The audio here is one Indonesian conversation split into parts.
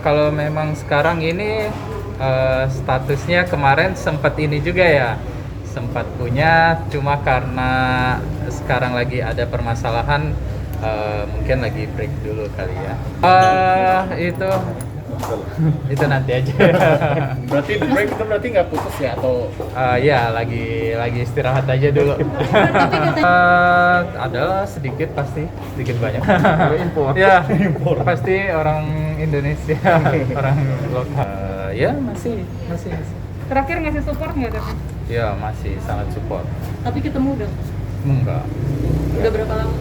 Kalau memang sekarang ini statusnya kemarin sempat ini juga ya, sempat punya, cuma karena sekarang lagi ada permasalahan, mungkin lagi break dulu kali ya. Itu nanti aja. Berarti break itu berarti nggak putus ya atau Ya lagi istirahat aja dulu. Adalah sedikit pasti, sedikit banyak. impor? Ya, pasti orang Indonesia, orang lokal. Ya masih. Terakhir ngasih support nggak tapi? Ya masih sangat support. Tapi ketemu udah? Enggak. Udah berapa lama?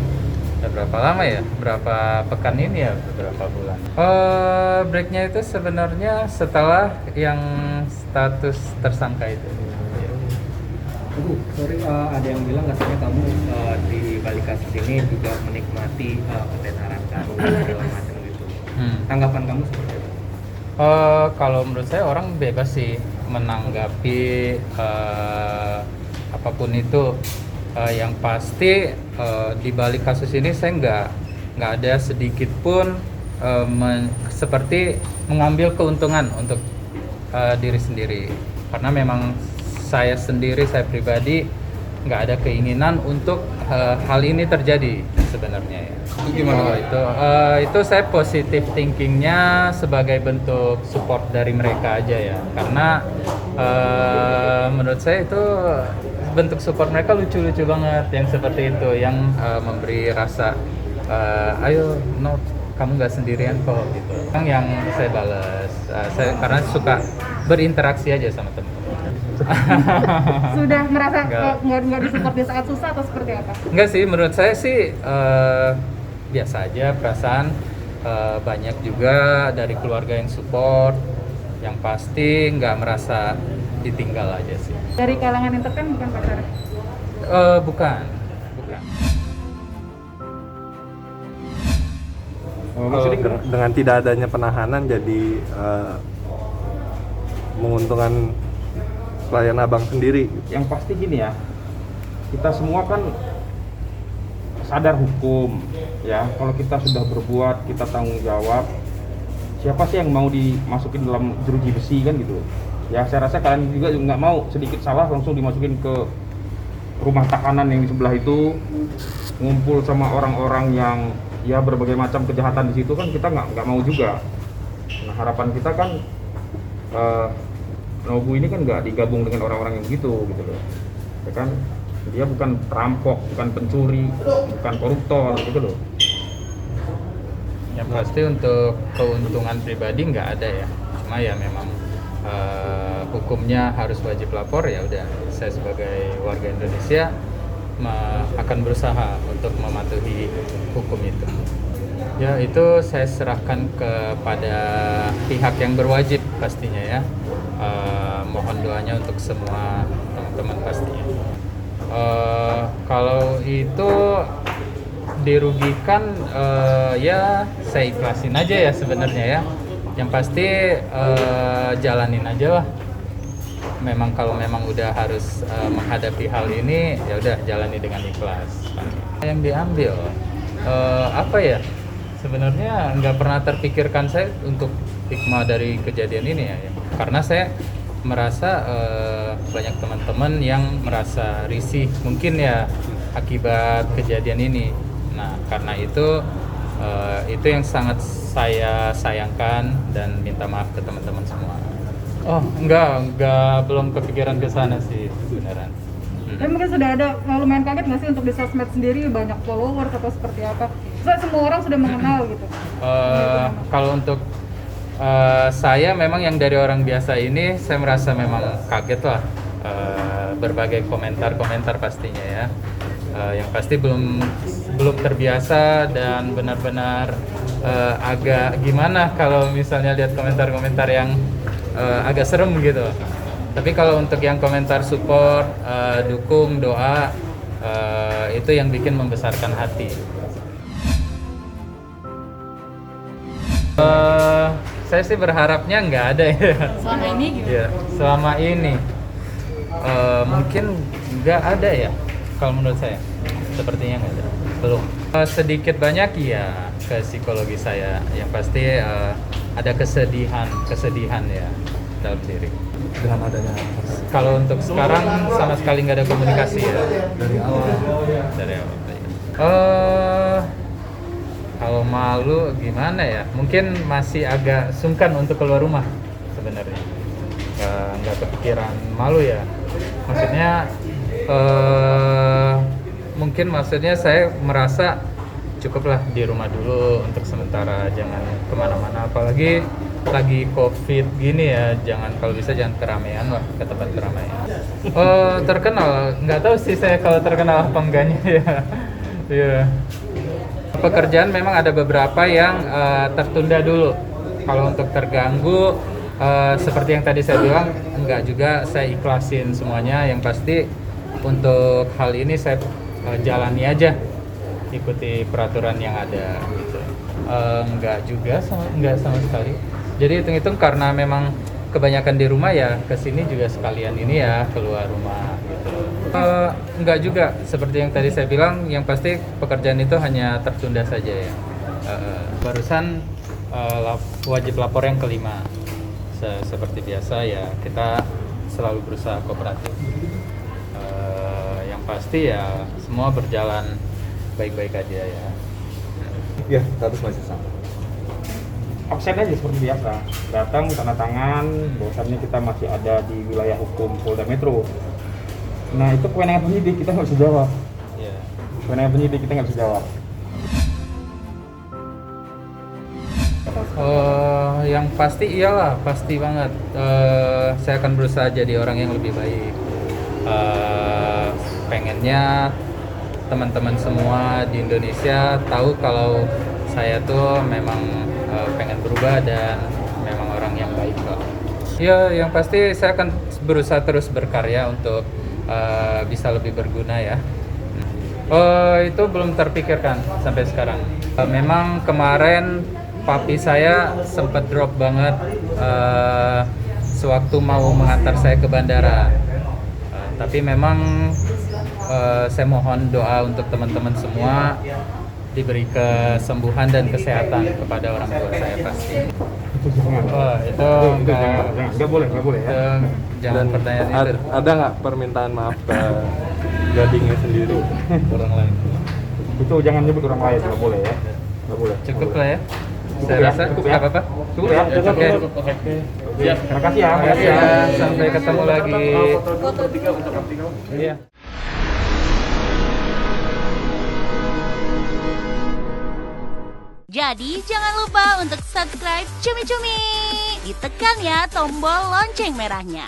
Udah berapa lama ya? Berapa pekan ini ya? Beberapa bulan. Breaknya itu sebenarnya setelah yang status tersangka itu. Sorry, ada yang bilang katanya kamu di balik kasus ini juga menikmati ketenaran kamu segala macam gitu. Tanggapan kamu seperti apa? Kalau menurut saya orang bebas sih menanggapi apapun itu. Yang pasti di balik kasus ini saya nggak ada sedikit pun seperti mengambil keuntungan untuk diri sendiri, karena memang saya pribadi nggak ada keinginan untuk hal ini terjadi sebenarnya ya. itu gimana? Itu saya positive thinkingnya sebagai bentuk support dari mereka aja ya, karena menurut saya itu bentuk support mereka lucu-lucu banget yang seperti itu, yang memberi rasa ayo no, kamu nggak sendirian kok gitu. Yang saya balas, saya karena suka berinteraksi aja sama teman. Sudah merasa Nggak. nggak disupport di saat susah atau seperti apa? Enggak sih, menurut saya sih biasa aja perasaan. Banyak juga dari keluarga yang support, yang pasti nggak merasa ditinggal aja sih. Dari kalangan entertain bukan pacarnya? Bukan. Maksudnya dengan tidak adanya penahanan jadi menguntungkan klien abang sendiri. Yang pasti gini ya, kita semua kan sadar hukum ya. Kalau kita sudah berbuat, kita tanggung jawab. Siapa sih yang mau dimasukin dalam jeruji besi kan gitu? Ya saya rasa kalian juga nggak mau sedikit salah langsung dimasukin ke rumah tahanan yang di sebelah itu, ngumpul sama orang-orang yang ya berbagai macam kejahatan di situ kan, kita nggak mau juga. Nah harapan kita kan Nobu ini kan nggak digabung dengan orang-orang yang gitu loh, ya kan? Dia bukan perampok, bukan pencuri, bukan koruptor gitu loh. Yang pasti untuk keuntungan pribadi nggak ada ya, cuma ya memang hukumnya harus wajib lapor. Ya udah, saya sebagai warga Indonesia akan berusaha untuk mematuhi hukum itu. Ya itu saya serahkan kepada pihak yang berwajib pastinya ya. Mohon doanya untuk semua teman-teman pastinya. Kalau itu dirugikan, ya saya ikhlasin aja ya sebenarnya ya. Yang pasti jalanin aja lah. Memang kalau memang udah harus menghadapi hal ini, ya udah jalani dengan ikhlas. Yang diambil apa ya? Sebenarnya nggak pernah terpikirkan saya untuk hikmah dari kejadian ini ya. Karena saya merasa banyak teman-teman yang merasa risih mungkin ya akibat kejadian ini. Nah karena itu yang sangat saya sayangkan dan minta maaf ke teman-teman semua. Oh enggak, belum kepikiran ke sana sih beneran. Tapi mungkin sudah ada, lumayan kaget nggak sih untuk di sosmed sendiri banyak followers atau seperti apa? Soalnya semua orang sudah mengenal gitu. Kalau untuk saya memang yang dari orang biasa ini, saya merasa memang kaget lah. Berbagai komentar pastinya ya. Yang pasti belum terbiasa dan benar-benar agak gimana kalau misalnya lihat komentar-komentar yang agak serem gitu. Tapi kalau untuk yang komentar support, dukung, doa, itu yang bikin membesarkan hati. Saya sih berharapnya nggak ada ya. Selama ini gitu. Ya, selama ini mungkin nggak ada ya. Kalau menurut saya, sepertinya nggak ada. Belum. Sedikit banyak ya. ke psikologi saya. Yang pasti ada kesedihan ya dalam diri. Dengan adanya Kalau untuk sekarang sama sekali nggak ada komunikasi ya. dari awal. Dari awal. Kalau malu gimana ya? Mungkin masih agak sungkan untuk keluar rumah sebenarnya. Nggak kepikiran malu ya. Maksudnya mungkin maksudnya saya merasa cukuplah di rumah dulu untuk sementara, jangan kemana-mana, apalagi lagi COVID gini ya, kalau bisa jangan keramaian lah, ke tempat keramaian. Terkenal, nggak tahu sih saya kalau terkenal apa enggaknya ya. Iya. Pekerjaan memang ada beberapa yang tertunda dulu. Kalau untuk terganggu, seperti yang tadi saya bilang, enggak juga, saya ikhlasin semuanya. Yang pasti untuk hal ini saya jalani aja, ikuti peraturan yang ada gitu. Enggak juga, enggak sama sekali. Jadi hitung-hitung karena memang kebanyakan di rumah ya, kesini juga sekalian ini ya, keluar rumah gitu. Enggak juga, seperti yang tadi saya bilang, yang pasti pekerjaan itu hanya tertunda saja ya. Barusan wajib lapor yang kelima. Seperti biasa ya, kita selalu berusaha kooperatif. Yang pasti ya semua berjalan baik-baik aja ya. Ya, status masih sama. Absen aja seperti biasa, datang tanda tangan bahwasannya kita masih ada di wilayah hukum Polda Metro. Nah itu kewenangan penyidik, kita nggak bisa jawab. Iya. Kewenangan penyidik kita nggak bisa jawab. Yang pasti iyalah, pasti banget. Saya akan berusaha jadi orang yang lebih baik. Pengennya teman-teman semua di Indonesia tahu kalau saya tuh memang pengen berubah dan memang orang yang baik kok. Ya, yang pasti saya akan berusaha terus berkarya untuk bisa lebih berguna ya. Itu belum terpikirkan sampai sekarang. Memang kemarin papi saya sempat drop banget sewaktu mau mengantar saya ke bandara. Tapi memang saya mohon doa untuk teman-teman semua diberi kesembuhan dan kesehatan kepada orang tua saya pasti. Itu jangan. Itu nggak boleh ya. Jangan pertanyaan itu. Ada nggak permintaan maaf ke gadingnya sendiri, orang lain? Itu jangan nyebut orang lain, nggak boleh ya. Nggak boleh. Cukup lah ya. Cukup Saya ya, rasa cukup ya. nggak apa-apa. Cukup ya. Oke. Ya, terima kasih ya. Terima kasih ya. Sampai ketemu lagi. Iya. Jadi jangan lupa untuk subscribe Cumi Cumi. Ditekan ya tombol lonceng merahnya.